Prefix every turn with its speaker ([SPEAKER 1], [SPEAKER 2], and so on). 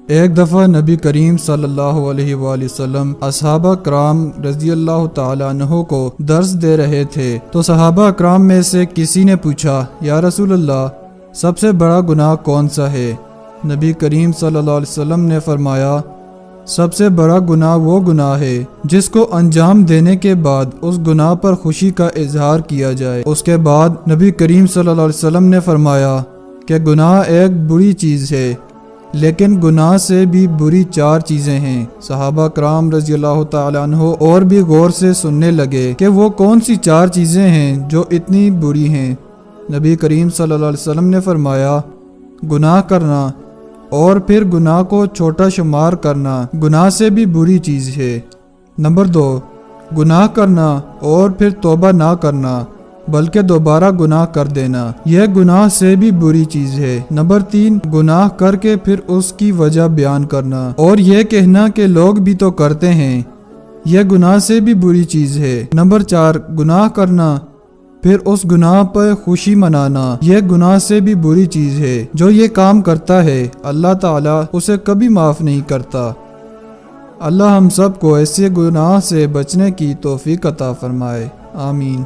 [SPEAKER 1] ایک دفعہ نبی کریم صلی اللہ علیہ وآلہ وسلم اصحابہ کرام رضی اللہ تعالیٰ عنہ کو درس دے رہے تھے تو صحابہ کرام میں سے کسی نے پوچھا، یا رسول اللہ، سب سے بڑا گناہ کون سا ہے؟ نبی کریم صلی اللہ علیہ وسلم نے فرمایا، سب سے بڑا گناہ وہ گناہ ہے جس کو انجام دینے کے بعد اس گناہ پر خوشی کا اظہار کیا جائے۔ اس کے بعد نبی کریم صلی اللہ علیہ وسلم نے فرمایا کہ گناہ ایک بری چیز ہے، لیکن گناہ سے بھی بری 4 چیزیں ہیں۔ صحابہ کرام رضی اللہ تعالیٰ عنہ اور بھی غور سے سننے لگے کہ وہ کون سی 4 چیزیں ہیں جو اتنی بری ہیں۔ نبی کریم صلی اللہ علیہ وسلم نے فرمایا، گناہ کرنا اور پھر گناہ کو چھوٹا شمار کرنا گناہ سے بھی بری چیز ہے۔ نمبر 2، گناہ کرنا اور پھر توبہ نہ کرنا بلکہ دوبارہ گناہ کر دینا، یہ گناہ سے بھی بری چیز ہے۔ نمبر 3، گناہ کر کے پھر اس کی وجہ بیان کرنا اور یہ کہنا کہ لوگ بھی تو کرتے ہیں، یہ گناہ سے بھی بری چیز ہے۔ نمبر 4، گناہ کرنا پھر اس گناہ پر خوشی منانا، یہ گناہ سے بھی بری چیز ہے۔ جو یہ کام کرتا ہے اللہ تعالیٰ اسے کبھی معاف نہیں کرتا۔ اللہ ہم سب کو ایسے گناہ سے بچنے کی توفیق عطا فرمائے، آمین۔